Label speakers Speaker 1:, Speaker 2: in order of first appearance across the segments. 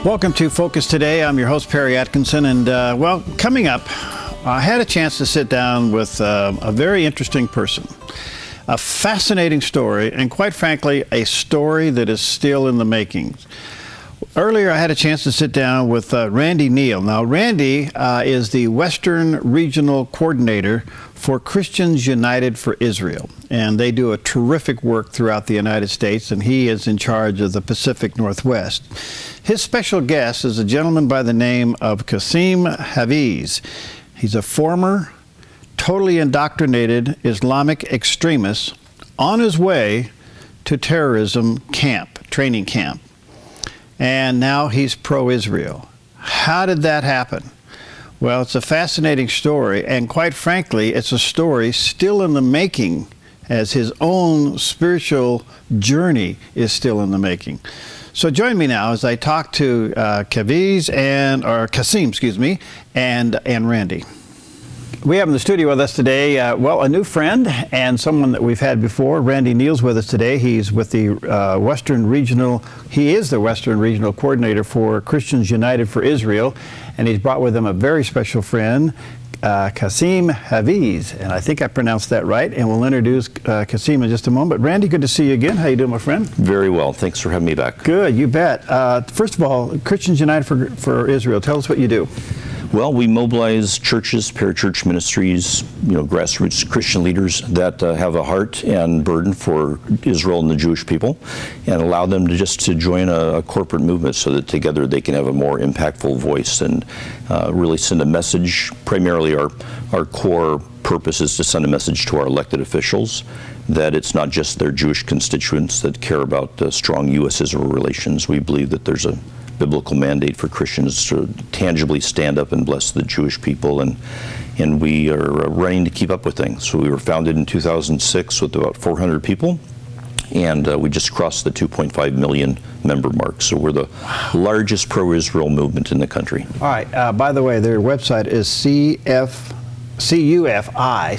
Speaker 1: Welcome to Focus Today. I'm your host, Perry Atkinson, and well, coming up, I had a chance to sit down with a very interesting person. A fascinating story, and quite frankly, a story that is still in the making. Earlier, I had a chance to sit down with Randy Neal. Now, Randy is the Western Regional Coordinator for Christians United for Israel, and they do a terrific work throughout the United States, and he is in charge of the Pacific Northwest. His special guest is a gentleman by the name of Kasim Hafeez. He's a former, totally indoctrinated Islamic extremist on his way to terrorism camp, training camp. And now he's pro-Israel. How did that happen? Well, it's a fascinating story, and quite frankly, it's a story still in the making, as his own spiritual journey is still in the making. So join me now as I talk to Kasim, and Randy. We have in the studio with us today, well, a new friend and someone that we've had before. Randy Neal's with us today. He's with the he is the Western Regional Coordinator for Christians United for Israel, and he's brought with him a very special friend, Kasim Hafeez, and I think I pronounced that right, and we'll introduce Kasim in just a moment. But Randy, good to see you again. How you doing, my friend?
Speaker 2: Very well. Thanks for having me back.
Speaker 1: Good, you bet. First of all, Christians United for Israel, tell us what you do.
Speaker 2: Well, we mobilize churches, parachurch ministries, grassroots Christian leaders that have a heart and burden for Israel and the Jewish people, and allow them to join a corporate movement so that together they can have a more impactful voice and really send a message. Primarily our core purpose is to send a message to our elected officials that it's not just their Jewish constituents that care about strong U.S.-Israel relations. We believe that there's a biblical mandate for Christians to tangibly stand up and bless the Jewish people, and we are running to keep up with things. So we were founded in 2006 with about 400 people, and we just crossed the 2.5 million member mark. So we're the largest pro-Israel movement in the country. All
Speaker 1: right. By the way, their website is CUFI,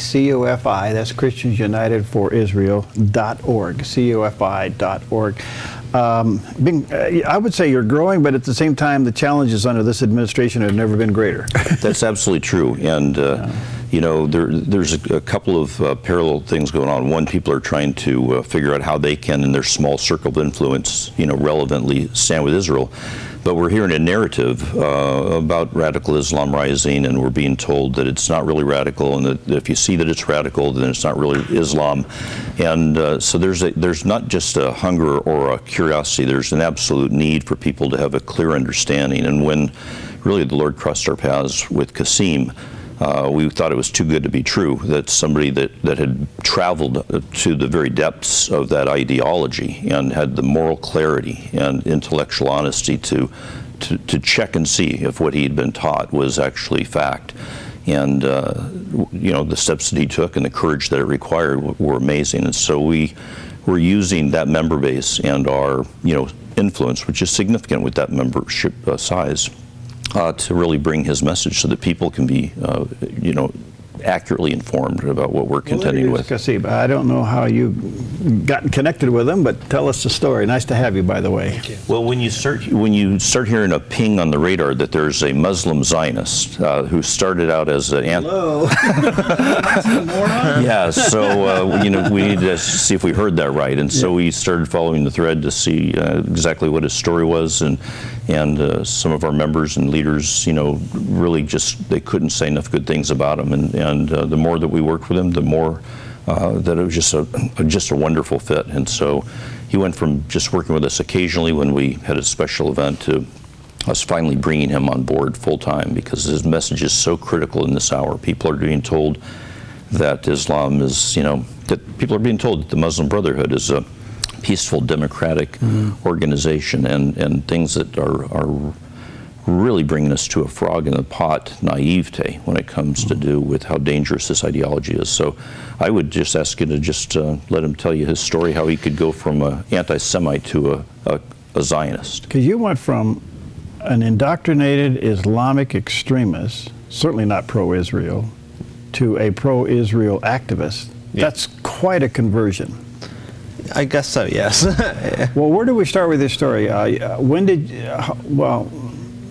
Speaker 1: that's Christians United for Israel.org, CUFI.org. I would say you're growing, but at the same time, the challenges under this administration have never been greater.
Speaker 2: That's absolutely true. And, there's a couple of parallel things going on. One, people are trying to figure out how they can, in their small circle of influence, relevantly stand with Israel. But we're hearing a narrative about radical Islam rising, and we're being told that it's not really radical, and that if you see that it's radical, then it's not really Islam. And so there's not just a hunger or a curiosity, there's an absolute need for people to have a clear understanding. And when really the Lord crossed our paths with Casim, we thought it was too good to be true that somebody that had traveled to the very depths of that ideology and had the moral clarity and intellectual honesty to check and see if what he had been taught was actually fact. And the steps that he took and the courage that it required were amazing. And so we were using that member base and our influence, which is significant with that membership size, to really bring his message so that people can be, accurately informed about what we're contending with.
Speaker 1: Kasim, I don't know how you got connected with him, but tell us the story. Nice to have you, by the way.
Speaker 2: Thank you. Well, when you start hearing a ping on the radar that there's a Muslim Zionist who started out as an
Speaker 1: Hello. Moron?
Speaker 2: Yeah, so we need to see if we heard that right, and so we started following the thread to see exactly what his story was, and some of our members and leaders, really they couldn't say enough good things about him, and the more that we worked with him, the more that it was just a wonderful fit. And so he went from just working with us occasionally when we had a special event to us finally bringing him on board full time, because his message is so critical in this hour. People are being told that Islam is, that people are being told that the Muslim Brotherhood is a peaceful, democratic organization, and things that are really bringing us to a frog in the pot naivete when it comes to do with how dangerous this ideology is. So I would just ask you to just let him tell you his story, how he could go from an anti-Semite to a Zionist.
Speaker 1: Because you went from an indoctrinated Islamic extremist, certainly not pro-Israel, to a pro-Israel activist. Yeah. That's quite a conversion.
Speaker 3: I guess so, yes.
Speaker 1: Well, where do we start with this story? When did, well,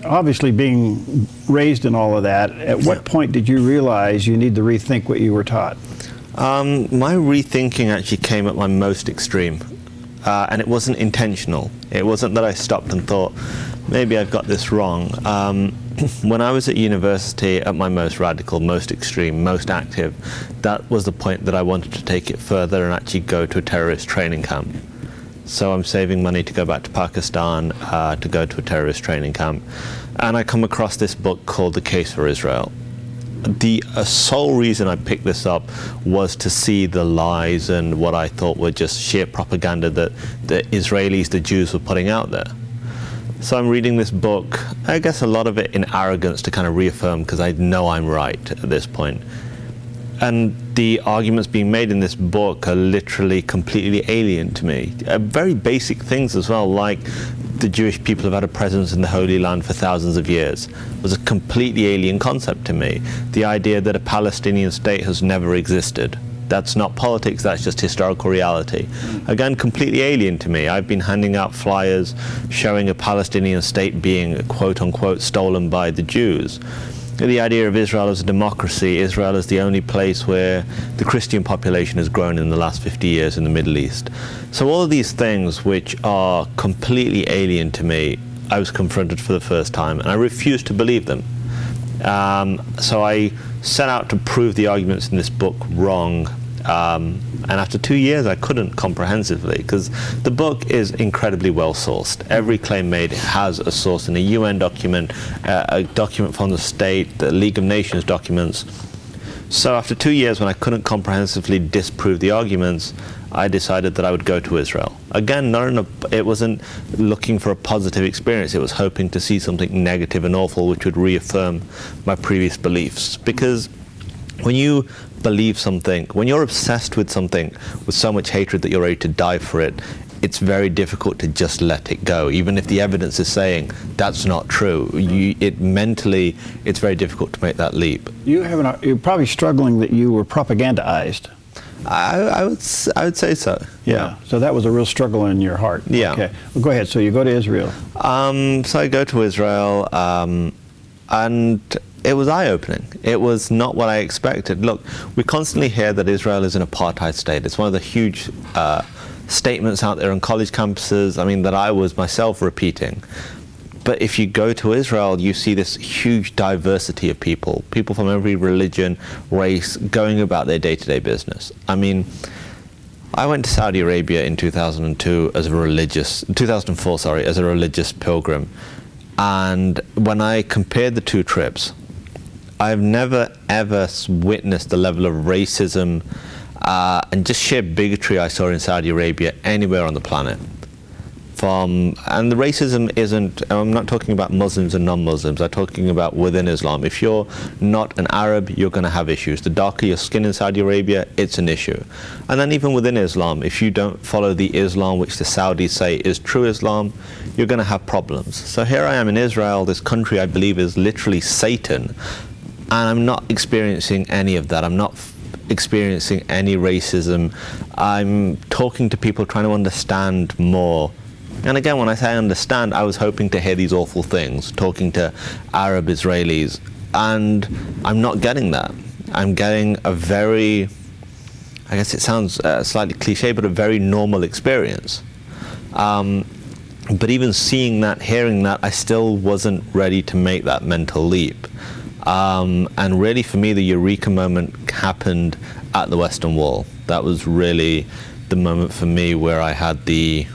Speaker 1: obviously being raised in all of that, at what point did you realize you need to rethink what you were taught?
Speaker 3: My rethinking actually came at my most extreme, and it wasn't intentional. It wasn't that I stopped and thought, maybe I've got this wrong. When I was at university, at my most radical, most extreme, most active, that was the point that I wanted to take it further and actually go to a terrorist training camp. So I'm saving money to go back to Pakistan, to go to a terrorist training camp. And I come across this book called The Case for Israel. The sole reason I picked this up was to see the lies and what I thought were just sheer propaganda that the Israelis, the Jews, were putting out there. So I'm reading this book, I guess a lot of it in arrogance to kind of reaffirm, because I know I'm right at this point. And the arguments being made in this book are literally completely alien to me. Very basic things as well, like the Jewish people have had a presence in the Holy Land for thousands of years, was a completely alien concept to me. The idea that a Palestinian state has never existed. That's not politics, that's just historical reality. Again, completely alien to me. I've been handing out flyers showing a Palestinian state being quote-unquote stolen by the Jews. The idea of Israel as a democracy, Israel is the only place where the Christian population has grown in the last 50 years in the Middle East. So all of these things which are completely alien to me, I was confronted for the first time, and I refused to believe them. So I set out to prove the arguments in this book wrong, and after 2 years I couldn't comprehensively, because the book is incredibly well sourced. Every claim made has a source in a UN document, a document from the state, the League of Nations documents. So after 2 years, when I couldn't comprehensively disprove the arguments, I decided that I would go to Israel. Again, it wasn't looking for a positive experience, it was hoping to see something negative and awful which would reaffirm my previous beliefs. Because when you believe something, when you're obsessed with something with so much hatred that you're ready to die for it, it's very difficult to just let it go, even if the evidence is saying that's not true. Mentally, it's very difficult to make that leap.
Speaker 1: You're probably struggling that you were propagandized.
Speaker 3: I would say so.
Speaker 1: Yeah. So that was a real struggle in your heart.
Speaker 3: Yeah.
Speaker 1: Okay. Well, go ahead. So you go to Israel.
Speaker 3: So I go to Israel, and it was eye-opening. It was not what I expected. Look, we constantly hear that Israel is an apartheid state. It's one of the huge statements out there on college campuses, I mean, that I was myself repeating. But if you go to Israel, you see this huge diversity of people from every religion, race, going about their day-to-day business. I mean, I went to Saudi Arabia in 2004, as a religious pilgrim. And when I compared the two trips, I've never ever witnessed the level of racism and just sheer bigotry I saw in Saudi Arabia anywhere on the planet. And the racism isn't, I'm not talking about Muslims and non-Muslims, I'm talking about within Islam. If you're not an Arab, you're going to have issues. The darker your skin in Saudi Arabia, it's an issue. And then even within Islam, if you don't follow the Islam which the Saudis say is true Islam, you're going to have problems. So here I am in Israel, this country I believe is literally Satan, and I'm not experiencing any of that. I'm not experiencing any racism. I'm talking to people trying to understand more. And again, when I say understand, I was hoping to hear these awful things, talking to Arab Israelis, and I'm not getting that. I'm getting a very, I guess it sounds slightly cliche, but a very normal experience. But even seeing that, hearing that, I still wasn't ready to make that mental leap. And really for me, the eureka moment happened at the Western Wall. That was really the moment for me where I had the,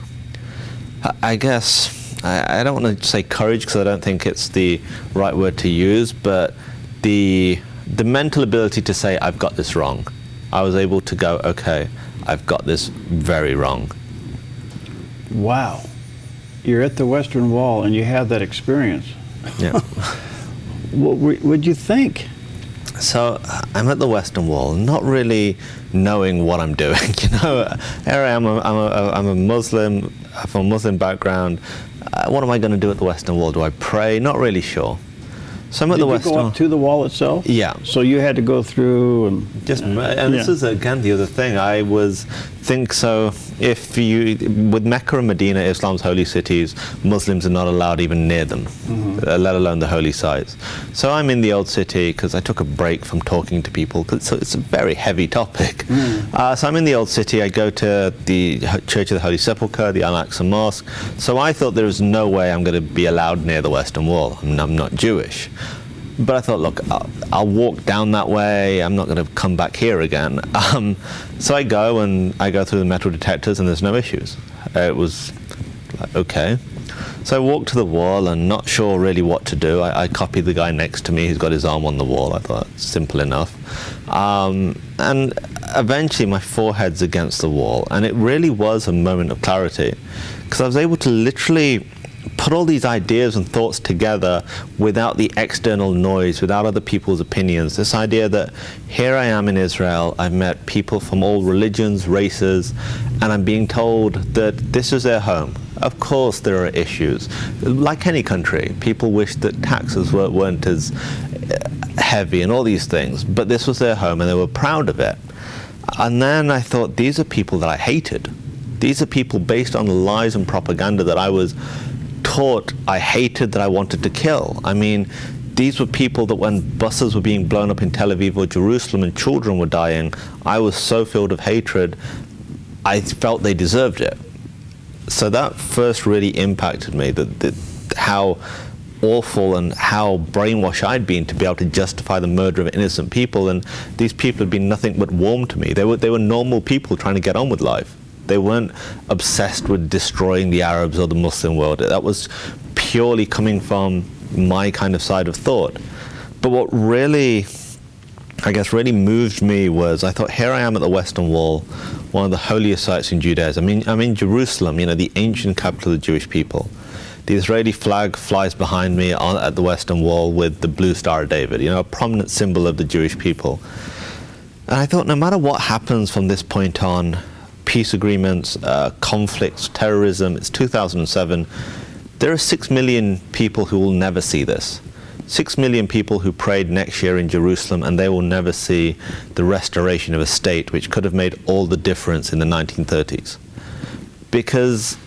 Speaker 3: I guess, I don't want to say courage because I don't think it's the right word to use, but the mental ability to say, I've got this wrong. I was able to go, okay, I've got this very wrong.
Speaker 1: Wow. You're at the Western Wall and you have that experience.
Speaker 3: Yeah.
Speaker 1: What would you think?
Speaker 3: So I'm at the Western Wall, not really knowing what I'm doing. You know, here I am. I'm a Muslim from a Muslim background. What am I going to do at the Western Wall? Do I pray? Not really sure. So I'm at the Western Wall.
Speaker 1: Did you go up to the wall itself?
Speaker 3: Yeah.
Speaker 1: So you had to go through and
Speaker 3: this is again the other thing. I was think so. With Mecca and Medina, Islam's holy cities, Muslims are not allowed even near them, let alone the holy sites. So I'm in the old city because I took a break from talking to people, because it's a very heavy topic. So I'm in the old city. I go to the Church of the Holy Sepulchre, the Al-Aqsa Mosque. So I thought there was no way I'm going to be allowed near the Western Wall. I'm not Jewish. But I thought, look, I'll walk down that way. I'm not going to come back here again. So I go through the metal detectors, and there's no issues. It was like, okay. So I walked to the wall and not sure really what to do. I copied the guy next to me. He's got his arm on the wall. I thought, simple enough. And eventually my forehead's against the wall. And it really was a moment of clarity, because I was able to literally put all these ideas and thoughts together without the external noise, without other people's opinions. This idea that here I am in Israel, I've met people from all religions, races, and I'm being told that this is their home. Of course there are issues. Like any country, people wish that taxes weren't as heavy and all these things, but this was their home and they were proud of it. And then I thought, these are people that I hated. These are people based on the lies and propaganda that I was taught I hated, that I wanted to kill. I mean, these were people that when buses were being blown up in Tel Aviv or Jerusalem and children were dying, I was so filled of hatred, I felt they deserved it. So that first really impacted me, how awful and how brainwashed I'd been to be able to justify the murder of innocent people. And these people had been nothing but warm to me. They were normal people trying to get on with life. They weren't obsessed with destroying the Arabs or the Muslim world. That was purely coming from my kind of side of thought. But what really, I guess, really moved me was, I thought, here I am at the Western Wall, one of the holiest sites in Judaism. I'm in Jerusalem, the ancient capital of the Jewish people. The Israeli flag flies behind me at the Western Wall with the blue Star of David, a prominent symbol of the Jewish people. And I thought, no matter what happens from this point on, peace agreements, conflicts, terrorism, it's 2007, there are 6 million people who will never see this. 6 million people who prayed next year in Jerusalem, and they will never see the restoration of a state which could have made all the difference in the 1930s. Because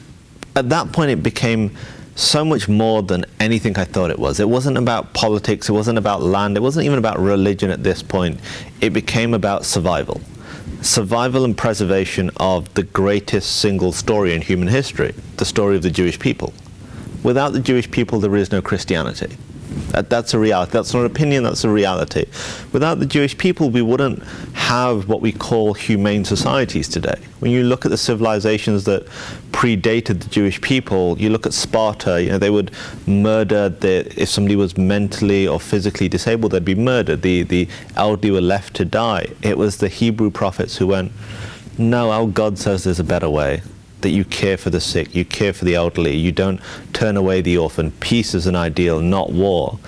Speaker 3: at that point it became so much more than anything I thought it was. It wasn't about politics, it wasn't about land, it wasn't even about religion at this point. It became about survival. Survival and preservation of the greatest single story in human history, the story of the Jewish people. Without the Jewish people, there is no Christianity. That's a reality. That's not an opinion, that's a reality. Without the Jewish people, we wouldn't have what we call humane societies today. When you look at the civilizations that predated the Jewish people, you look at Sparta, they would murder, if somebody was mentally or physically disabled, they'd be murdered. The elderly were left to die. It was the Hebrew prophets who went, no, our God says there's a better way. That you care for the sick, you care for the elderly, you don't turn away the orphan. Peace is an ideal, not war.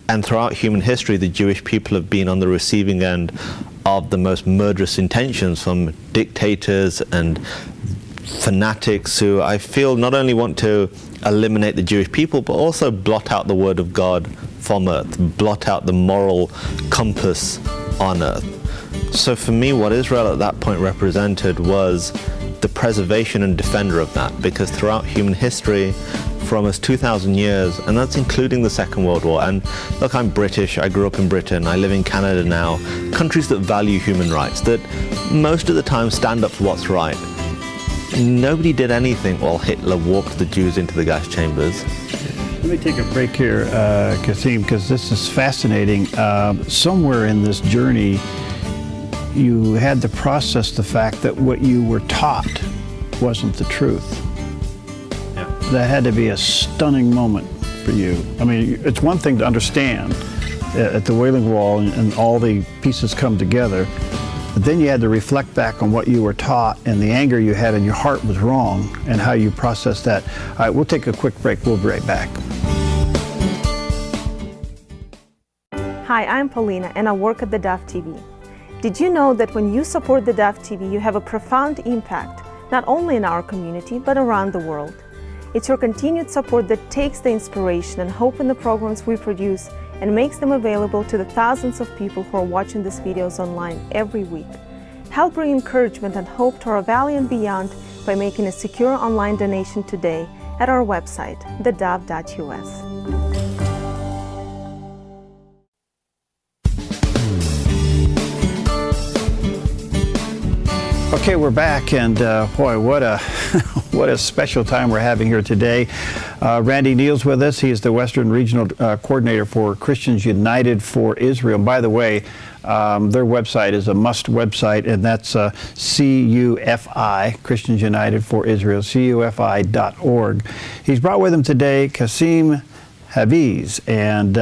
Speaker 3: And throughout human history, the Jewish people have been on the receiving end of the most murderous intentions from dictators and fanatics who I feel not only want to eliminate the Jewish people, but also blot out the word of God from earth, blot out the moral compass on earth. So for me, what Israel at that point represented was the preservation and defender of that, because throughout human history, for almost 2,000 years, and that's including the Second World War, and look, I'm British, I grew up in Britain, I live in Canada now, countries that value human rights, that most of the time stand up for what's right. Nobody did anything while Hitler walked the Jews into the gas chambers.
Speaker 1: Let me take a break here, Kasim, because this is fascinating. Somewhere in this journey, you had to process the fact that what you were taught wasn't the truth.
Speaker 3: Yeah.
Speaker 1: That had to be a stunning moment for you. I mean, it's one thing to understand at the Wailing Wall and all the pieces come together, but then you had to reflect back on what you were taught, and the anger you had in your heart was wrong, and how you processed that. All right, we'll take a quick break. We'll be right back.
Speaker 4: Hi, I'm Paulina, and I work at theDove TV. Did you know that when you support theDove TV, you have a profound impact, not only in our community, but around the world? It's your continued support that takes the inspiration and hope in the programs we produce and makes them available to the thousands of people who are watching these videos online every week. Help bring encouragement and hope to our valley and beyond by making a secure online donation today at our website, theDove.us.
Speaker 1: Okay, we're back, and boy, what a what a special time we're having here today. Randy Neal's with us. He is the Western Regional Coordinator for Christians United for Israel. And by the way, their website is a must website, and that's CUFI, Christians United for Israel, CUFI.org. He's brought with him today Kasim Hafeez, and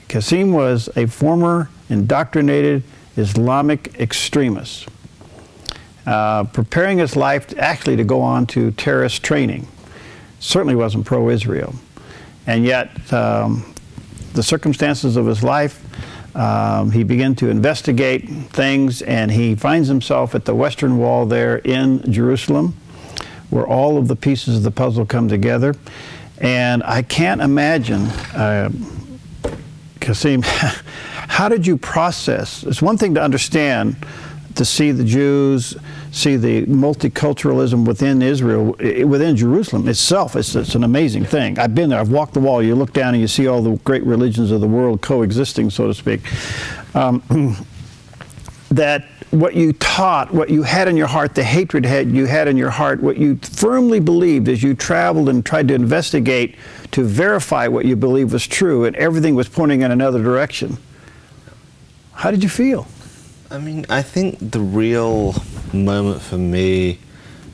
Speaker 1: Casim was a former indoctrinated Islamic extremist. Preparing his life actually to go on to terrorist training. Certainly wasn't pro-Israel. And yet, the circumstances of his life, he began to investigate things, and he finds himself at the Western Wall there in Jerusalem, where all of the pieces of the puzzle come together. And I can't imagine, Casim, how did you process? It's one thing to understand, to see the Jews, see the multiculturalism within Israel, within Jerusalem itself. It's an amazing thing. I've been there. I've walked the wall. You look down and you see all the great religions of the world coexisting, so to speak. That what you taught, what you had in your heart, the hatred you had in your heart, what you firmly believed as you traveled and tried to investigate to verify what you believed was true, and everything was pointing in another direction. How did you feel?
Speaker 3: I mean, I think the real moment for me,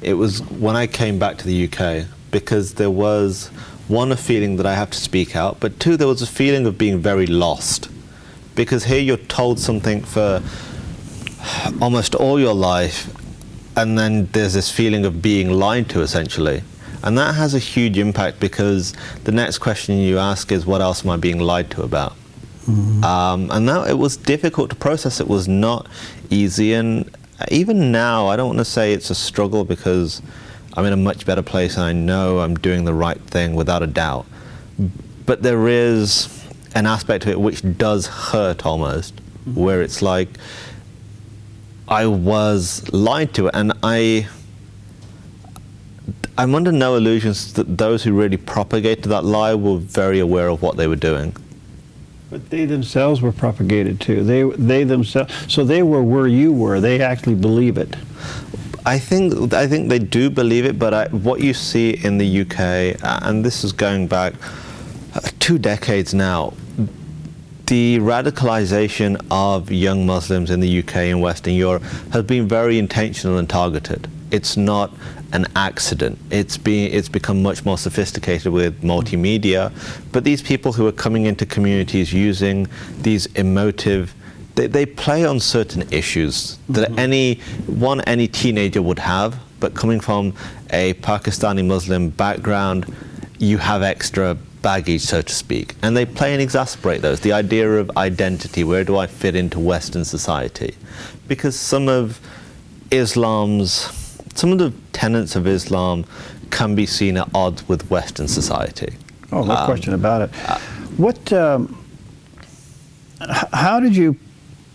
Speaker 3: it was when I came back to the UK, because there was, one, a feeling that I have to speak out, but two, there was a feeling of being very lost. Because here you're told something for almost all your life, and then there's this feeling of being lied to, essentially. And that has a huge impact, because the next question you ask is, what else am I being lied to about? And now it was difficult to process. It was not easy, and even now I don't want to say it's a struggle, because I'm in a much better place and I know I'm doing the right thing without a doubt. But there is an aspect of it which does hurt almost, where it's like I was lied to, and I'm under no illusions that those who really propagated that lie were very aware of what they were doing.
Speaker 1: But they themselves were propagated too. They themselves, so they were where you were. They actually believe it.
Speaker 3: I think they do believe it, but what you see in the UK, and this is going back 2 decades now, the radicalization of young Muslims in the UK and Western Europe has been very intentional and targeted. It's not an accident. It's become much more sophisticated with multimedia, but these people who are coming into communities using these emotive, they play on certain issues that any teenager would have, but coming from a Pakistani Muslim background, you have extra baggage, so to speak, and they play and exasperate those. The idea of identity, where do I fit into Western society? Because some of the tenets of Islam can be seen at odds with Western society.
Speaker 1: Oh, no question about it. How did you,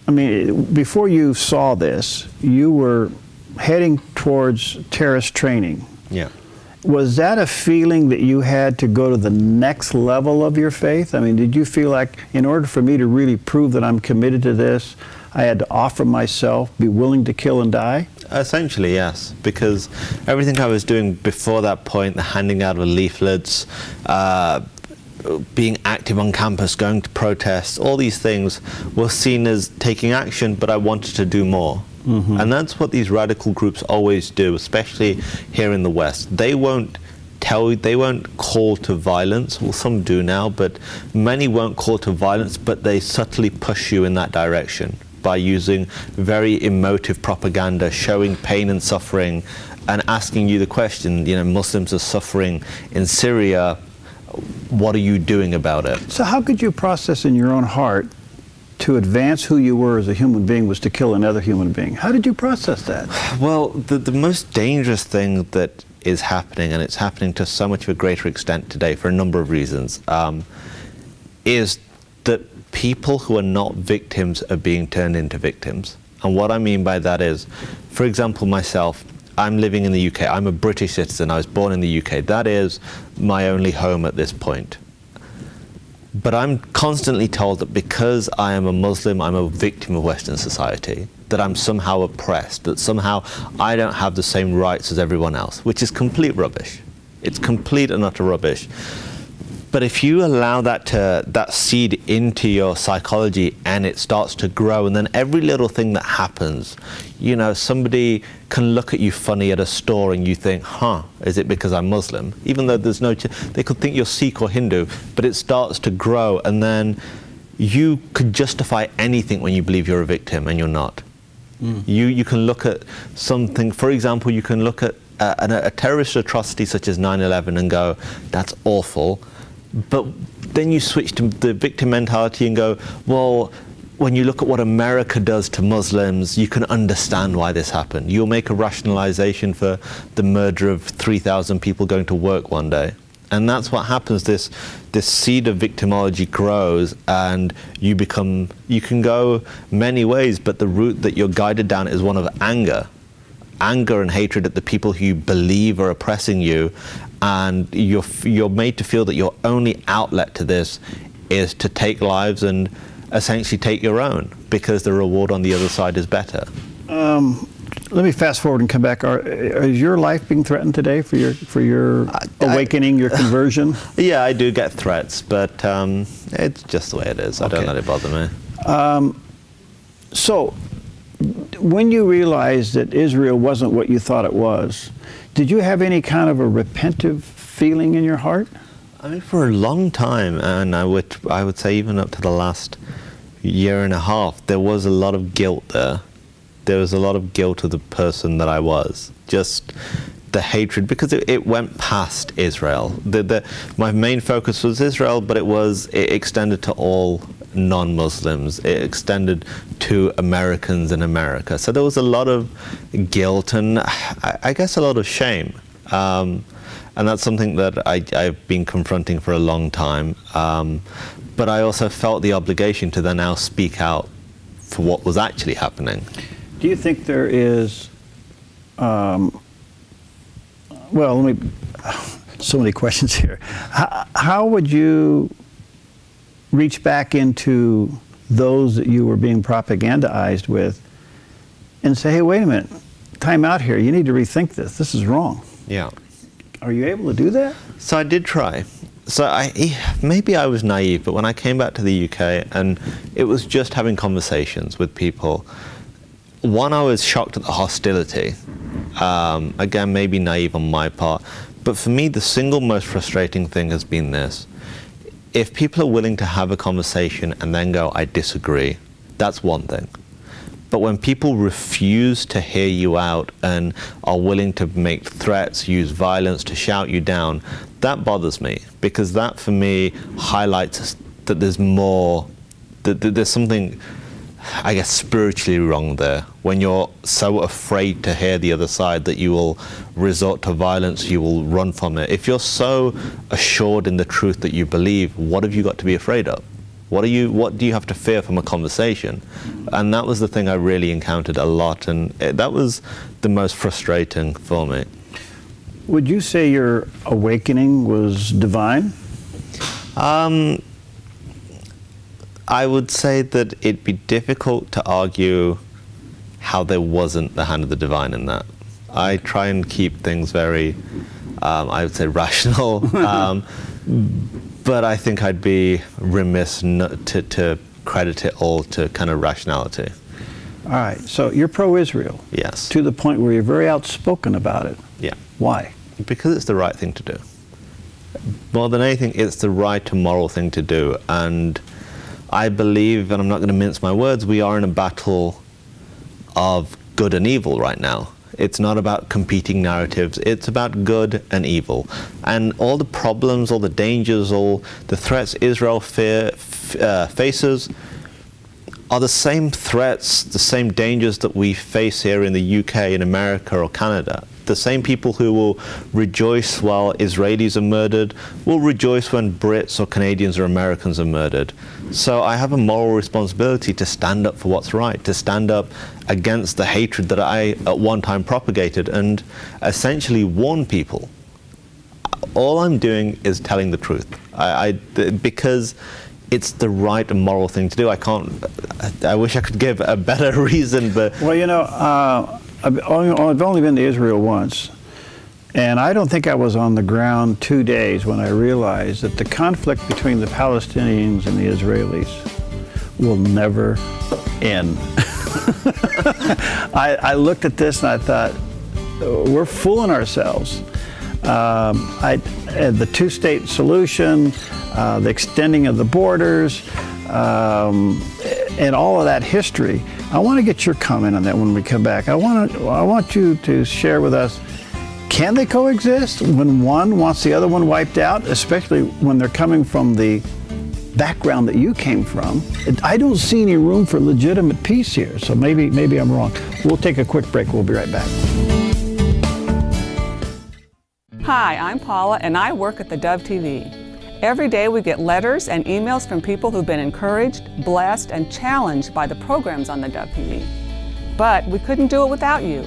Speaker 1: I mean, before you saw this, you were heading towards terrorist training.
Speaker 3: Yeah.
Speaker 1: Was that a feeling that you had to go to the next level of your faith? I mean, did you feel like, in order for me to really prove that I'm committed to this, I had to offer myself, be willing to kill and die?
Speaker 3: Essentially, yes, because everything I was doing before that point, the handing out of leaflets, being active on campus, going to protests, all these things were seen as taking action, but I wanted to do more. And that's what these radical groups always do, especially here in the West. They won't call to violence. Well, some do now, but many won't call to violence, but they subtly push you in that direction by using very emotive propaganda, showing pain and suffering, and asking you the question, you know, Muslims are suffering in Syria, what are you doing about it?
Speaker 1: So how could you process in your own heart to advance who you were as a human being was to kill another human being? How did you process that?
Speaker 3: Well, the most dangerous thing that is happening, and it's happening to so much of a greater extent today for a number of reasons, is that people who are not victims are being turned into victims. And what I mean by that is, for example, myself, I'm living in the UK. I'm a British citizen. I was born in the UK. That is my only home at this point. But I'm constantly told that because I am a Muslim, I'm a victim of Western society, that I'm somehow oppressed, that somehow I don't have the same rights as everyone else, which is complete rubbish. It's complete and utter rubbish. But if you allow that seed into your psychology and it starts to grow, and then every little thing that happens, you know, somebody can look at you funny at a store and you think, is it because I'm Muslim? Even though there's no, they could think you're Sikh or Hindu, but it starts to grow, and then you could justify anything when you believe you're a victim and you're not. You can look at something, for example, you can look at a terrorist atrocity such as 9/11 and go, that's awful. But then you switch to the victim mentality and go, well, when you look at what America does to Muslims, you can understand why this happened. You'll make a rationalization for the murder of 3,000 people going to work one day. And that's what happens. This seed of victimology grows, and you can go many ways, but the route that you're guided down is one of anger and hatred at the people who you believe are oppressing you, and you're made to feel that your only outlet to this is to take lives and essentially take your own, because the reward on the other side is better.
Speaker 1: Let me fast forward and come back. Is your life being threatened today for your awakening, your conversion?
Speaker 3: Yeah, I do get threats, but it's just the way it is. Okay. I don't let it bother me.
Speaker 1: So, when you realized that Israel wasn't what you thought it was, did you have any kind of a repentive feeling in your heart?
Speaker 3: I mean, for a long time, and I would say even up to the last year and a half, there was a lot of guilt there. There was a lot of guilt of the person that I was. Just the hatred, because it went past Israel. My main focus was Israel, but it extended to all non-Muslims. It extended to Americans in America. So there was a lot of guilt and I guess a lot of shame. And that's something that I've been confronting for a long time. But I also felt the obligation to then now speak out for what was actually happening.
Speaker 1: Do you think there is, well, so many questions here. How would you reach back into those that you were being propagandized with and say, hey, wait a minute, time out here, you need to rethink this, this is wrong?
Speaker 3: Yeah.
Speaker 1: Are you able to do that?
Speaker 3: So I did try. So maybe I was naive, but when I came back to the UK and it was just having conversations with people, one, I was shocked at the hostility. Again, maybe naive on my part, but for me, the single most frustrating thing has been this. If people are willing to have a conversation and then go, I disagree, that's one thing. But when people refuse to hear you out and are willing to make threats, use violence to shout you down, that bothers me, because that for me highlights that there's more, that there's something, I guess, spiritually wrong there, when you're so afraid to hear the other side that you will resort to violence, you will run from it. If you're so assured in the truth that you believe, what have you got to be afraid of? What do you have to fear from a conversation? And that was the thing I really encountered a lot, and that was the most frustrating for me.
Speaker 1: Would you say your awakening was divine?
Speaker 3: I would say that it'd be difficult to argue how there wasn't the hand of the divine in that. I try and keep things very, I would say, rational, but I think I'd be remiss not to credit it all to kind of rationality.
Speaker 1: All right, so you're pro-Israel.
Speaker 3: Yes.
Speaker 1: To the point where you're very outspoken about it.
Speaker 3: Yeah.
Speaker 1: Why?
Speaker 3: Because it's the right thing to do. More than anything, it's the right and moral thing to do. And I believe, and I'm not going to mince my words, we are in a battle of good and evil right now. It's not about competing narratives, it's about good and evil. And all the problems, all the dangers, all the threats Israel faces are the same threats, the same dangers that we face here in the UK, in America or Canada. The same people who will rejoice while Israelis are murdered will rejoice when Brits or Canadians or Americans are murdered. So I have a moral responsibility to stand up for what's right, to stand up against the hatred that I at one time propagated and essentially warn people. All I'm doing is telling the truth. Because it's the right and moral thing to do. I wish I could give a better reason, but...
Speaker 1: Well, you know, I've only been to Israel once, and I don't think I was on the ground 2 days when I realized that the conflict between the Palestinians and the Israelis will never end. I looked at this and I thought, we're fooling ourselves. The two-state solution, the extending of the borders, and all of that history. I want to get your comment on that when we come back. I want you to share with us, can they coexist when one wants the other one wiped out, especially when they're coming from the background that you came from? I don't see any room for legitimate peace here, so maybe I'm wrong. We'll take a quick break. We'll be right back.
Speaker 5: Hi, I'm Paula, and I work at theDove TV. Every day we get letters and emails from people who've been encouraged, blessed, and challenged by the programs on theDove TV. But we couldn't do it without you.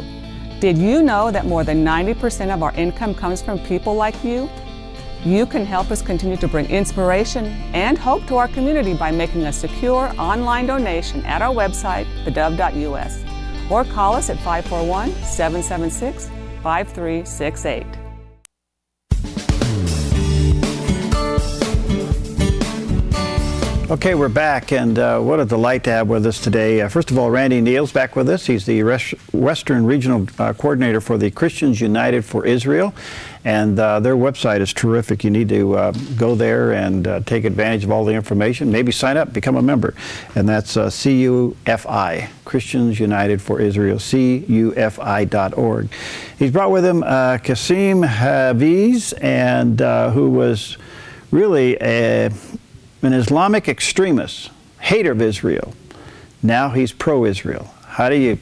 Speaker 5: Did you know that more than 90% of our income comes from people like you? You can help us continue to bring inspiration and hope to our community by making a secure online donation at our website, thedove.us, or call us at 541-776-5368.
Speaker 1: Okay, we're back, and what a delight to have with us today. First of all, Randy Neal's back with us. He's the Western Regional Coordinator for the Christians United for Israel, and their website is terrific. You need to go there and take advantage of all the information. Maybe sign up, become a member, and that's CUFI, Christians United for Israel, CUFI.org. He's brought with him Kasim Hafeez, and who was really an Islamic extremist, hater of Israel. Now he's pro-Israel. How do you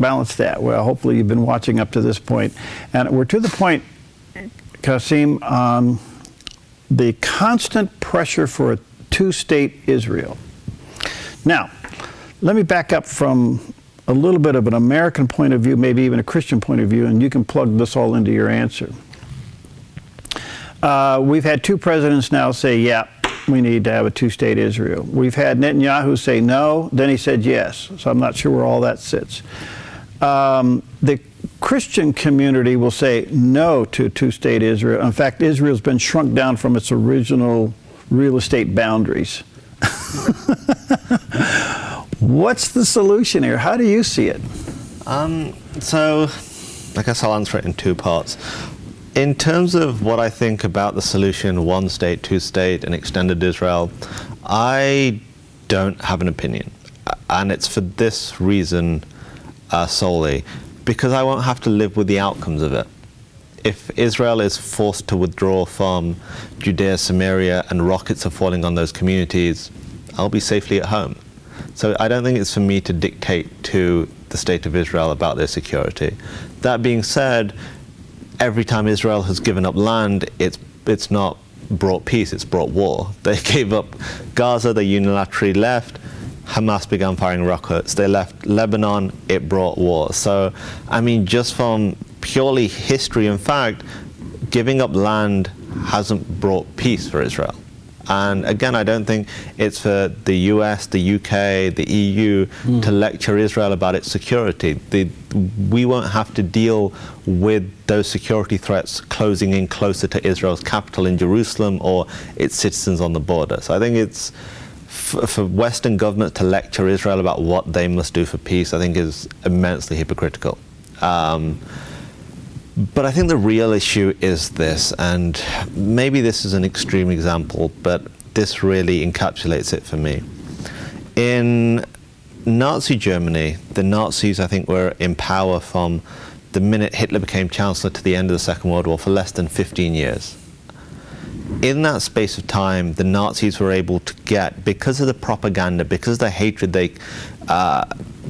Speaker 1: balance that? Well, hopefully you've been watching up to this point. And we're to the point, Kasim, on the constant pressure for a two-state Israel. Now, let me back up from a little bit of an American point of view, maybe even a Christian point of view, and you can plug this all into your answer. We've had two presidents now say, yeah, we need to have a two-state Israel. We've had Netanyahu say no, then he said yes. So I'm not sure where all that sits. The Christian community will say no to a two-state Israel. In fact, Israel's been shrunk down from its original real estate boundaries. What's the solution here? How do you see it?
Speaker 3: So I guess I'll answer it in two parts. In terms of what I think about the solution, one state, two state, and extended Israel, I don't have an opinion. And it's for this reason solely, because I won't have to live with the outcomes of it. If Israel is forced to withdraw from Judea, Samaria, and rockets are falling on those communities, I'll be safely at home. So I don't think it's for me to dictate to the state of Israel about their security. That being said, every time Israel has given up land, it's not brought peace, it's brought war. They gave up Gaza, they unilaterally left. Hamas began firing rockets. They left Lebanon, it brought war. So, I mean, just from purely history and fact, giving up land hasn't brought peace for Israel. And again, I don't think it's for the US, the UK, the EU to lecture Israel about its security. We won't have to deal with those security threats closing in closer to Israel's capital in Jerusalem or its citizens on the border. So I think it's for Western governments to lecture Israel about what they must do for peace, I think is immensely hypocritical. But I think the real issue is this, and maybe this is an extreme example, but this really encapsulates it for me. In Nazi Germany, the Nazis, I think, were in power from the minute Hitler became Chancellor to the end of the Second World War for less than 15 years. in that space of time, the Nazis were able to get, because of the propaganda, because of the hatred they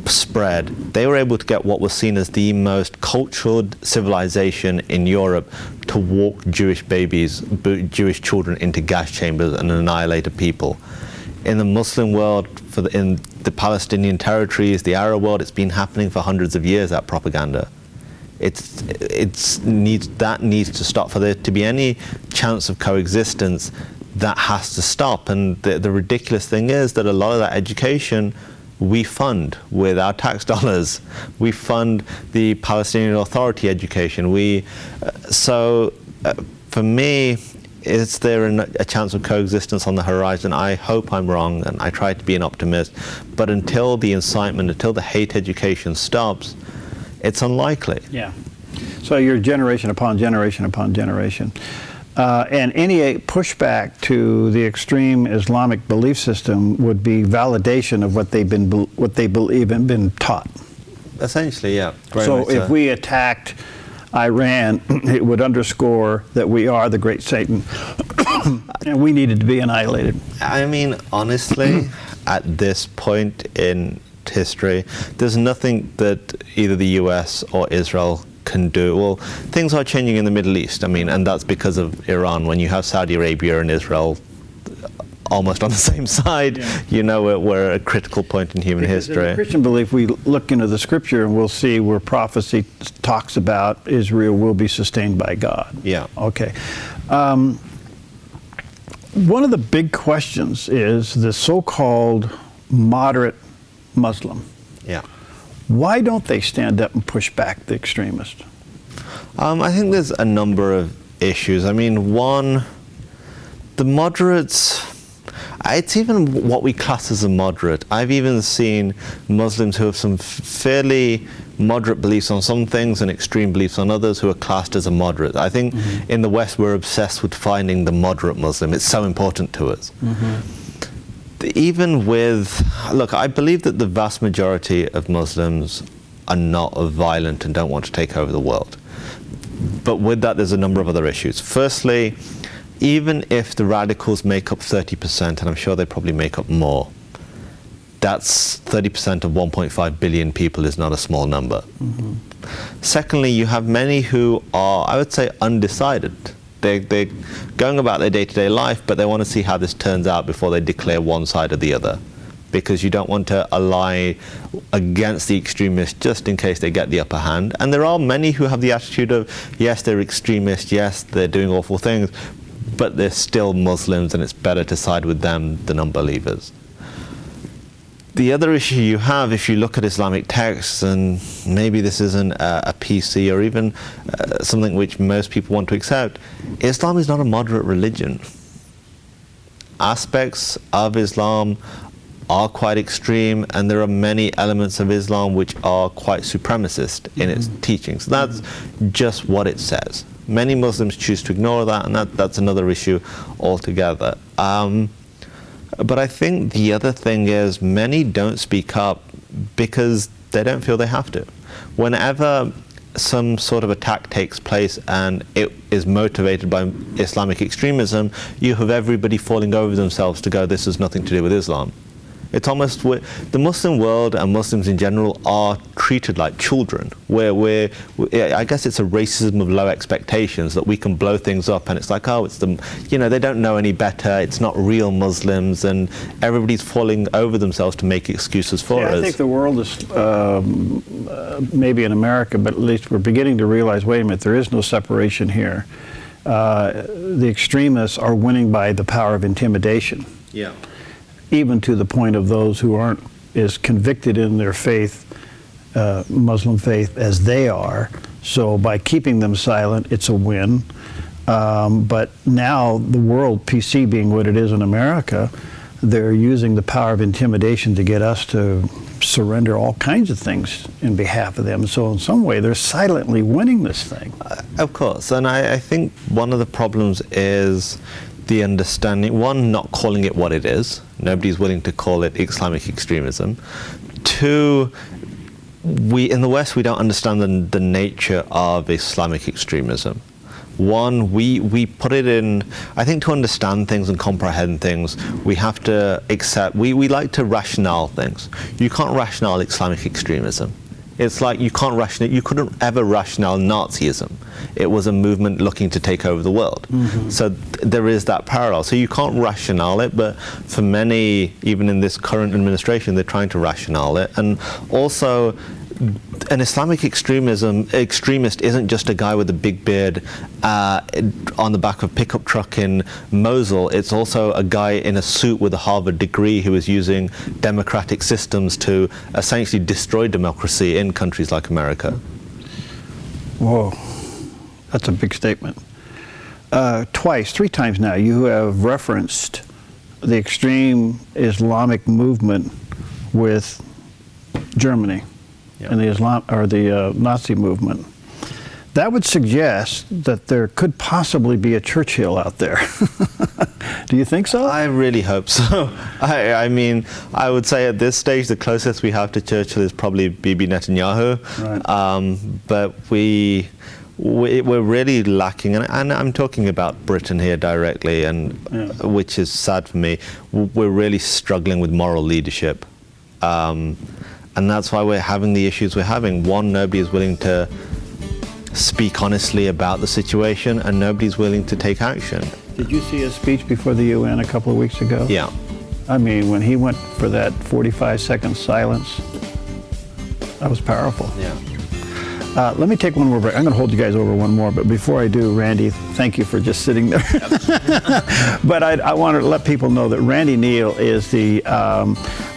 Speaker 3: spread, they were able to get what was seen as the most cultured civilization in Europe to walk Jewish babies, Jewish children into gas chambers and annihilate a people. In the Muslim world, in the Palestinian territories, the Arab world, it's been happening for hundreds of years, that propaganda. That needs to stop. For there to be any chance of coexistence, that has to stop. And the ridiculous thing is that a lot of that education we fund with our tax dollars. We fund the Palestinian Authority education. For me, is there a chance of coexistence on the horizon? I hope I'm wrong, and I try to be an optimist. But until the incitement, until the hate education stops, it's unlikely.
Speaker 1: Yeah. So you're generation upon generation upon generation. And any pushback to the extreme Islamic belief system would be validation of what they believe and been taught.
Speaker 3: Essentially, yeah.
Speaker 1: So if we attacked Iran, it would underscore that we are the great Satan, and we needed to be annihilated.
Speaker 3: I mean, honestly, at this point in history, there's nothing that either the US or Israel can do. Well, things are changing in the Middle East, I mean, and that's because of Iran. When you have Saudi Arabia and Israel almost on the same side, yeah, you know we're at a critical point in human history.
Speaker 1: In the Christian belief, we look into the scripture and we'll see where prophecy talks about Israel will be sustained by God.
Speaker 3: Yeah.
Speaker 1: Okay. One of the big questions is the so-called moderate Muslim.
Speaker 3: Yeah.
Speaker 1: Why don't they stand up and push back the extremists?
Speaker 3: I think there's a number of issues. I mean, one, the moderates, it's even what we class as a moderate. I've even seen Muslims who have some fairly moderate beliefs on some things and extreme beliefs on others who are classed as a moderate. I think in the West we're obsessed with finding the moderate Muslim. It's so important to us. Even with, look, I believe that the vast majority of Muslims are not violent and don't want to take over the world. But with that, there's a number of other issues. Firstly, even if the radicals make up 30%, and I'm sure they probably make up more, that's 30% of 1.5 billion people is not a small number. Secondly, you have many who are, I would say, undecided. They're going about their day-to-day life, but they want to see how this turns out before they declare one side or the other, because you don't want to ally against the extremists just in case they get the upper hand. And there are many who have the attitude of, yes, they're extremists, yes, they're doing awful things, but they're still Muslims, and it's better to side with them than unbelievers. The other issue you have, if you look at Islamic texts, and maybe this isn't a PC or even something which most people want to accept, Islam is not a moderate religion. Aspects of Islam are quite extreme, and there are many elements of Islam which are quite supremacist in its teachings. So that's just what it says. Many Muslims choose to ignore that, and that's another issue altogether. But I think the other thing is many don't speak up because they don't feel they have to. Whenever some sort of attack takes place and it is motivated by Islamic extremism, you have everybody falling over themselves to go, this has nothing to do with Islam. It's almost, the Muslim world and Muslims in general are treated like children, where I guess it's a racism of low expectations, that we can blow things up and it's like, oh, it's them, you know, they don't know any better, it's not real Muslims, and everybody's falling over themselves to make excuses for us.
Speaker 1: I think the world is, maybe in America, but at least we're beginning to realize, wait a minute, there is no separation here. The extremists are winning by the power of intimidation.
Speaker 3: Yeah.
Speaker 1: Even to the point of those who aren't as convicted in their faith, Muslim faith, as they are. So by keeping them silent, it's a win. But now the world, PC being what it is in America, they're using the power of intimidation to get us to surrender all kinds of things in behalf of them. So in some way, they're silently winning this thing.
Speaker 3: Of course, and I think one of the problems is the understanding, one, not calling it what it is. Nobody's willing to call it Islamic extremism. Two, in the West, we don't understand the nature of Islamic extremism. One, we put it in, I think to understand things and comprehend things, we have to accept, we like to rationale things. You can't rationale Islamic extremism. It's like you couldn't ever rationale Nazism. It was a movement looking to take over the world. So there is that parallel. So you can't rationale it, but for many, even in this current administration, they're trying to rationale it. And also, an Islamic extremist isn't just a guy with a big beard on the back of a pickup truck in Mosul. It's also a guy in a suit with a Harvard degree who is using democratic systems to essentially destroy democracy in countries like America.
Speaker 1: Whoa, that's a big statement. Three times now, you have referenced the extreme Islamic movement with Germany.
Speaker 3: Yep.
Speaker 1: And the Nazi movement. That would suggest that there could possibly be a Churchill out there. Do you think so?
Speaker 3: I really hope so. I mean, I would say at this stage the closest we have to Churchill is probably Bibi Netanyahu.
Speaker 1: Right.
Speaker 3: But we're really lacking, and I'm talking about Britain here directly, and which is sad for me. We're really struggling with moral leadership. And that's why we're having the issues we're having. One, nobody is willing to speak honestly about the situation, and nobody's willing to take action.
Speaker 1: Did you see his speech before the UN a couple of weeks ago?
Speaker 3: Yeah.
Speaker 1: I mean, when he went for that 45-second silence, that was powerful.
Speaker 3: Yeah.
Speaker 1: Let me take one more break. I'm going to hold you guys over one more, but before I do, Randy, thank you for just sitting there. But I want to let people know that Randy Neal is the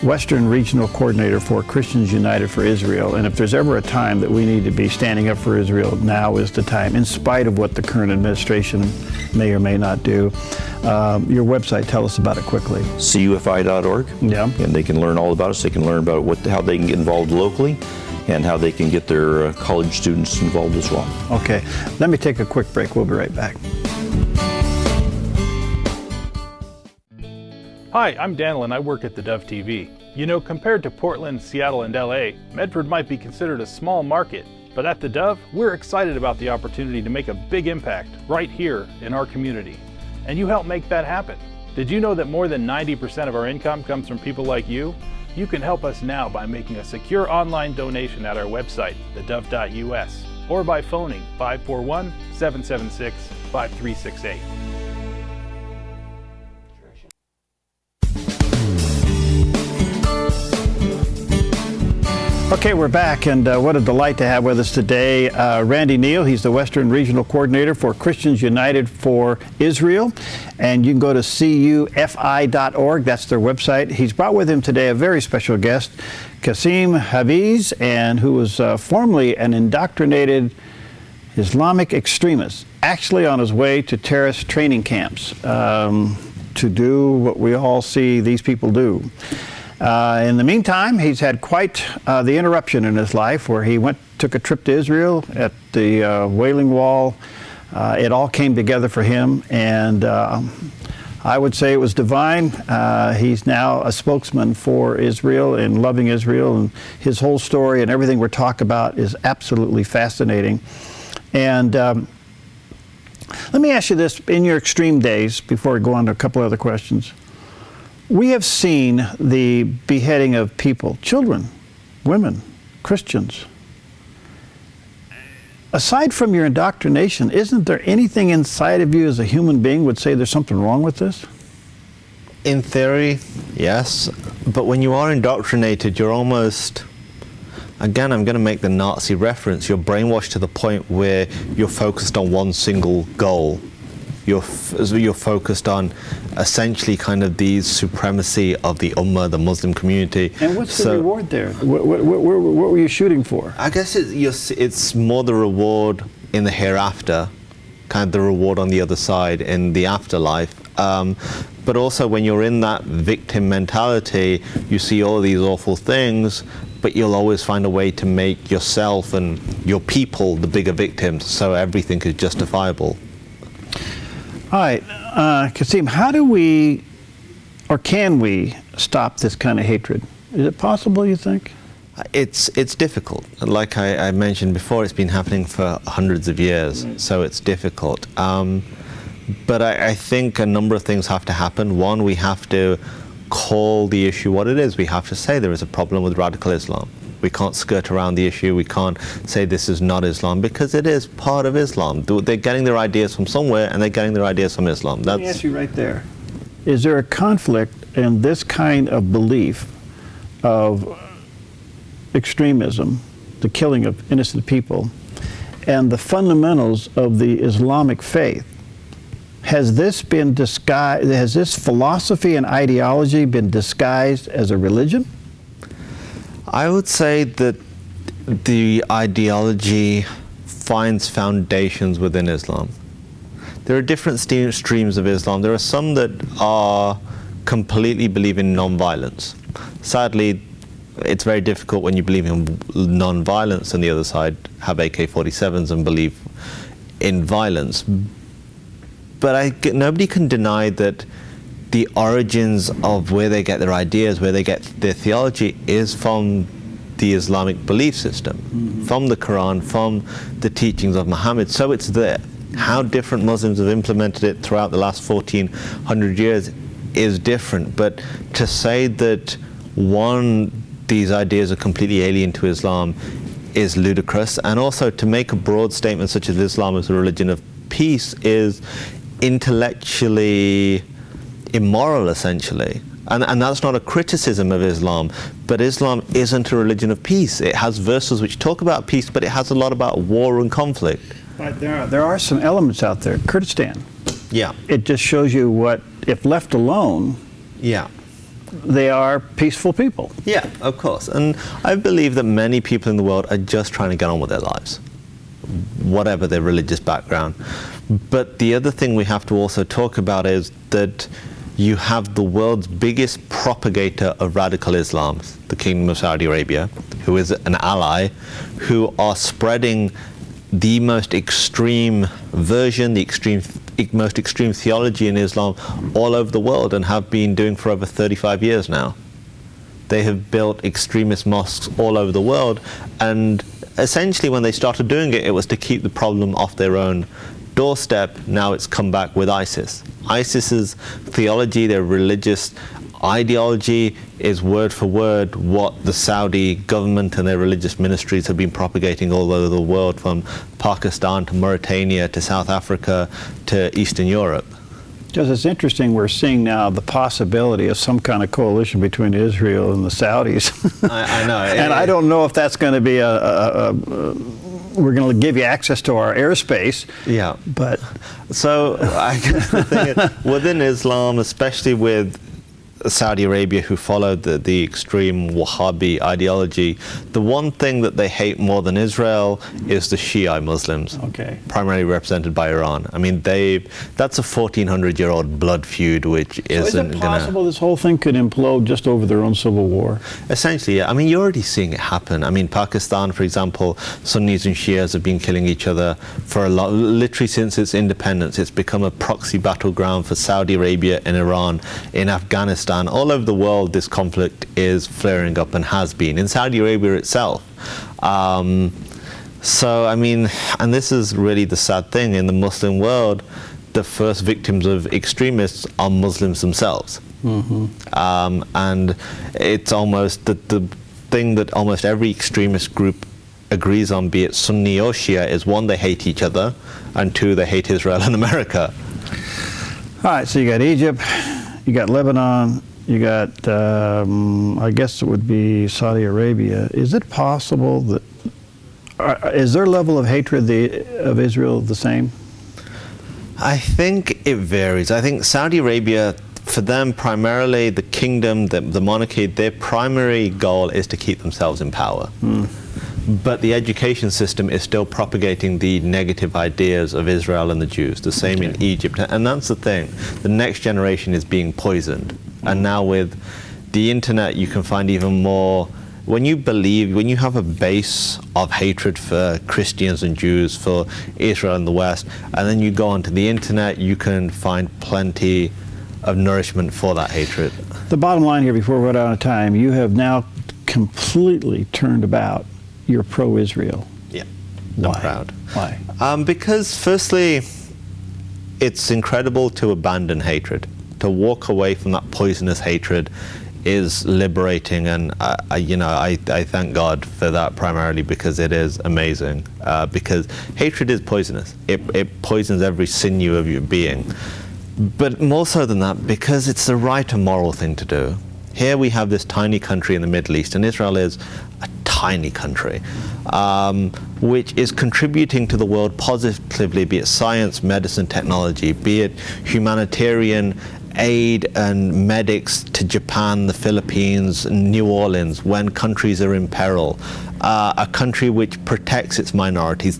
Speaker 1: Western Regional Coordinator for Christians United for Israel, and if there's ever a time that we need to be standing up for Israel, now is the time, in spite of what the current administration may or may not do. Your website, tell us about it quickly.
Speaker 2: CUFI.org.
Speaker 1: Yeah.
Speaker 2: And they can learn all about us. They can learn about how they can get involved locally, and how they can get their college students involved as well.
Speaker 1: Okay, let me take a quick break. We'll be right back.
Speaker 6: Hi, I'm Daniel and I work at theDove TV. You know, compared to Portland, Seattle, and LA, Medford might be considered a small market, but at theDove, we're excited about the opportunity to make a big impact right here in our community. And you help make that happen. Did you know that more than 90% of our income comes from people like you? You can help us now by making a secure online donation at our website, thedove.us, or by phoning 541-776-5368.
Speaker 1: Okay, we're back, and what a delight to have with us today Randy Neal. He's the Western Regional Coordinator for Christians United for Israel, and you can go to CUFI.org. That's their website. He's brought with him today a very special guest, Kasim Hafeez, and who was formerly an indoctrinated Islamic extremist, actually on his way to terrorist training camps to do what we all see these people do. In the meantime, he's had quite the interruption in his life, where he took a trip to Israel at the Wailing Wall. It all came together for him, and I would say it was divine. He's now a spokesman for Israel and loving Israel, and his whole story and everything we're talking about is absolutely fascinating. And let me ask you this, in your extreme days, before we go on to a couple other questions. We have seen the beheading of people, children, women, Christians. Aside from your indoctrination, isn't there anything inside of you as a human being would say there's something wrong with this?
Speaker 3: In theory, yes. But when you are indoctrinated, you're almost, again, I'm going to make the Nazi reference, you're brainwashed to the point where you're focused on one single goal. You're focused on essentially kind of the supremacy of the Ummah, the Muslim community.
Speaker 1: And what's the reward there? What were you shooting for?
Speaker 3: I guess it's more the reward in the hereafter, kind of the reward on the other side in the afterlife. But also when you're in that victim mentality, you see all these awful things, but you'll always find a way to make yourself and your people the bigger victims, so everything is justifiable.
Speaker 1: All right, Kasim, how do we, or can we, stop this kind of hatred? Is it possible, you think?
Speaker 3: It's difficult. Like I mentioned before, it's been happening for hundreds of years, so it's difficult. But I think a number of things have to happen. One, we have to call the issue what it is. We have to say there is a problem with radical Islam. We can't skirt around the issue. We can't say this is not Islam, because it is part of Islam. They're getting their ideas from somewhere, and they're getting their ideas from Islam.
Speaker 1: Let me ask you right there. Is there a conflict in this kind of belief of extremism, the killing of innocent people, and the fundamentals of the Islamic faith? Has this been disguised, has this philosophy and ideology been disguised as a religion?
Speaker 3: I would say that the ideology finds foundations within Islam. There are different streams of Islam. There are some that are completely believe in non-violence. Sadly, it's very difficult when you believe in non-violence and the other side have AK-47s and believe in violence. But nobody can deny that the origins of where they get their ideas, where they get their theology, is from the Islamic belief system, from the Quran, from the teachings of Muhammad. So it's there. How different Muslims have implemented it throughout the last 1400 years is different. But to say that these ideas are completely alien to Islam is ludicrous. And also to make a broad statement such as Islam is a religion of peace is intellectually immoral, essentially. And that's not a criticism of Islam, but Islam isn't a religion of peace. It has verses which talk about peace, but it has a lot about war and conflict.
Speaker 1: But there are some elements out there. Kurdistan.
Speaker 3: Yeah.
Speaker 1: It just shows you what, if left alone,
Speaker 3: yeah,
Speaker 1: they are peaceful people.
Speaker 3: Yeah, of course. And I believe that many people in the world are just trying to get on with their lives, whatever their religious background. But the other thing we have to also talk about is that you have the world's biggest propagator of radical Islam, the Kingdom of Saudi Arabia, who is an ally, who are spreading the most extreme version, the most extreme theology in Islam all over the world, and have been doing for over 35 years now. They have built extremist mosques all over the world, and essentially when they started doing it, it was to keep the problem off their own doorstep. Now it's come back with ISIS. ISIS's theology, their religious ideology, is word for word what the Saudi government and their religious ministries have been propagating all over the world, from Pakistan to Mauritania to South Africa to Eastern Europe.
Speaker 1: Because it's interesting, we're seeing now the possibility of some kind of coalition between Israel and the Saudis.
Speaker 3: I know.
Speaker 1: And I don't know if that's going to be we're going to give you access to our airspace.
Speaker 3: Yeah.
Speaker 1: But
Speaker 3: so I guess the thing is, within Islam, especially with Saudi Arabia, who followed the extreme Wahhabi ideology, the one thing that they hate more than Israel is the Shia Muslims, primarily represented by Iran. I mean, that's a 1400-year-old blood feud, which isn't
Speaker 1: is it possible this whole thing could implode just over their own civil war?
Speaker 3: Essentially, yeah. I mean, you're already seeing it happen. I mean, Pakistan, for example, Sunnis and Shias have been killing each other for literally since its independence. It's become a proxy battleground for Saudi Arabia and Iran. In Afghanistan, all over the world, this conflict is flaring up and has been. In Saudi Arabia itself. So, I mean, and this is really the sad thing, in the Muslim world, the first victims of extremists are Muslims themselves. And it's almost the thing that almost every extremist group agrees on, be it Sunni or Shia, is one, they hate each other, and two, they hate Israel and America.
Speaker 1: All right, so you got Egypt, you got Lebanon, you got, I guess it would be Saudi Arabia. Is it possible that, is their level of hatred of Israel the same?
Speaker 3: I think it varies. I think Saudi Arabia, for them, primarily the kingdom, the monarchy, their primary goal is to keep themselves in power. But the education system is still propagating the negative ideas of Israel and the Jews, the same in Egypt. And that's the thing. The next generation is being poisoned. And now with the internet, you can find even more. When you have a base of hatred for Christians and Jews, for Israel and the West, and then you go onto the internet, you can find plenty of nourishment for that hatred.
Speaker 1: The bottom line here, before we run out of time, you have now completely turned about. You're pro-Israel.
Speaker 3: Yeah,
Speaker 1: Why?
Speaker 3: I'm proud.
Speaker 1: Why?
Speaker 3: Because firstly, it's incredible to abandon hatred. To walk away from that poisonous hatred is liberating, and I thank God for that, primarily because it is amazing. Because hatred is poisonous. It poisons every sinew of your being. But more so than that, because it's the right and moral thing to do. Here we have this tiny country in the Middle East, and Israel is a tiny country, which is contributing to the world positively, be it science, medicine, technology, be it humanitarian aid and medics to Japan, the Philippines, New Orleans, when countries are in peril. A country which protects its minorities.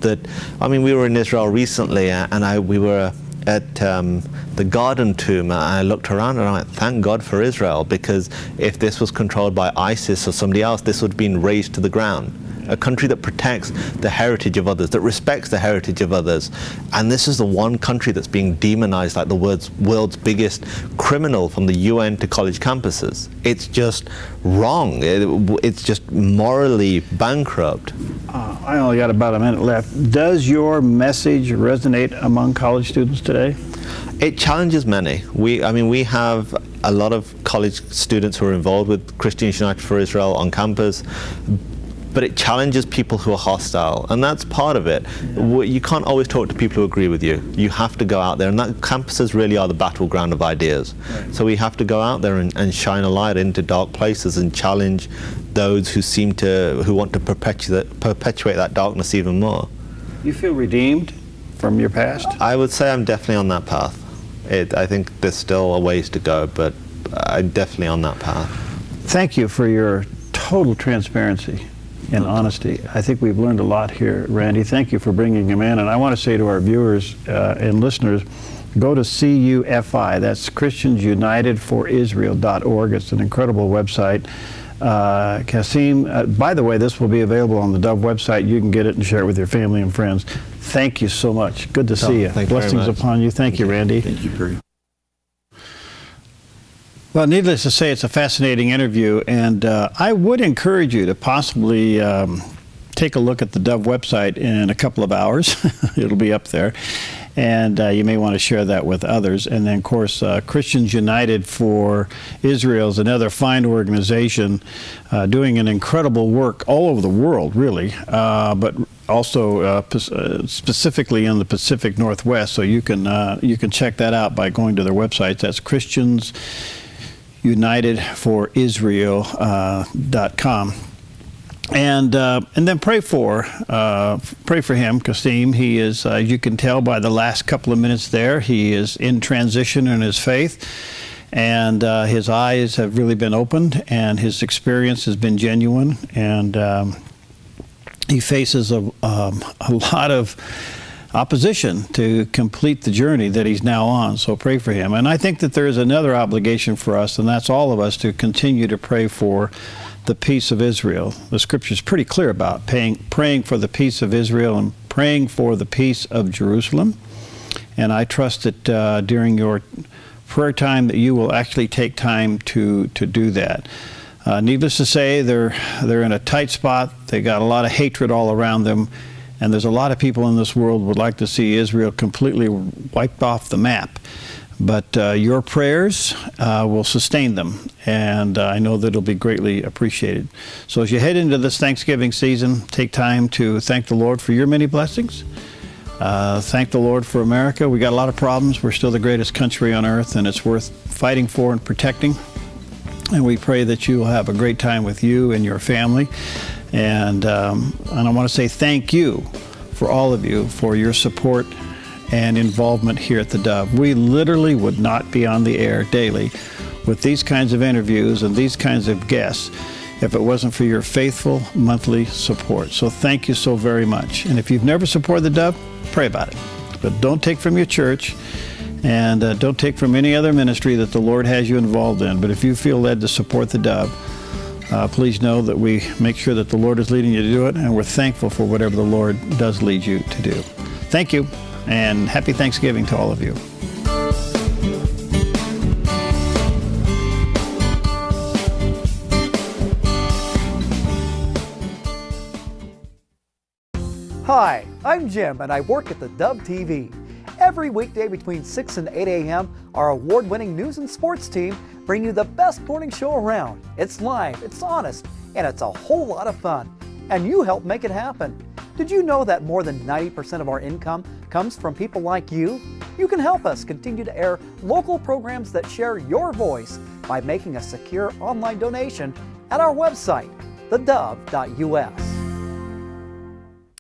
Speaker 3: We were in Israel recently, and we were at the Garden Tomb, and I looked around and I went, thank God for Israel, because if this was controlled by ISIS or somebody else, this would have been razed to the ground. A country that protects the heritage of others, that respects the heritage of others. And this is the one country that's being demonized like the world's biggest criminal from the UN to college campuses. It's just wrong. It's just morally bankrupt.
Speaker 1: I only got about a minute left. Does your message resonate among college students today?
Speaker 3: It challenges many. We have a lot of college students who are involved with Christians United for Israel on campus, but it challenges people who are hostile, and that's part of it. You can't always talk to people who agree with you. You have to go out there, and that campuses really are the battleground of ideas. Right. So we have to go out there and shine a light into dark places and challenge those who want to perpetuate that darkness even more.
Speaker 1: You feel redeemed from your past?
Speaker 3: I would say I'm definitely on that path. I think there's still a ways to go, but I'm definitely on that path.
Speaker 1: Thank you for your total transparency and honesty. I think we've learned a lot here, Randy. Thank you for bringing him in. And I want to say to our viewers and listeners, go to CUFI. That's ChristiansUnitedForIsrael.org. It's an incredible website. Kasim, by the way, this will be available on the Dove website. You can get it and share it with your family and friends. Thank you so much. Good to see you. Blessings upon you. Thank you, Randy.
Speaker 2: Thank you, Perry.
Speaker 1: Well, needless to say, it's a fascinating interview, and I would encourage you to possibly take a look at the Dove website in a couple of hours. It'll be up there, and you may want to share that with others. And then, of course, Christians United for Israel is another fine organization doing an incredible work all over the world, really, but also specifically in the Pacific Northwest. So you can check that out by going to their website. That's ChristiansUnitedForIsrael.com. And then pray for him, Kasim. He is, you can tell by the last couple of minutes there, he is in transition in his faith, and his eyes have really been opened, and his experience has been genuine, and he faces a lot of opposition to complete the journey that he's now on. So pray for him. And I think that there is another obligation for us, and that's all of us to continue to pray for the peace of Israel. The scripture is pretty clear about praying for the peace of Israel and praying for the peace of Jerusalem. And I trust that during your prayer time that you will actually take time to do that. Needless to say, they're in a tight spot. They got a lot of hatred all around them. And there's a lot of people in this world who would like to see Israel completely wiped off the map. But your prayers will sustain them, and I know that it'll be greatly appreciated. So as you head into this Thanksgiving season, take time to thank the Lord for your many blessings. Thank the Lord for America. We got a lot of problems. We're still the greatest country on earth, and it's worth fighting for and protecting. And we pray that you will have a great time with you and your family. And I want to say thank you for all of you for your support and involvement here at the Dove. We literally would not be on the air daily with these kinds of interviews and these kinds of guests if it wasn't for your faithful monthly support. So thank you so very much. And if you've never supported the Dove, pray about it. But don't take from your church, and don't take from any other ministry that the Lord has you involved in. But if you feel led to support the Dove, please know that we make sure that the Lord is leading you to do it, and we're thankful for whatever the Lord does lead you to do. Thank you, and happy Thanksgiving to all of you.
Speaker 7: Hi, I'm Jim and I work at theDove TV. Every weekday between 6 and 8 a.m., our award-winning news and sports team bring you the best morning show around. It's live, it's honest, and it's a whole lot of fun. And you help make it happen. Did you know that more than 90% of our income comes from people like you? You can help us continue to air local programs that share your voice by making a secure online donation at our website, thedove.us.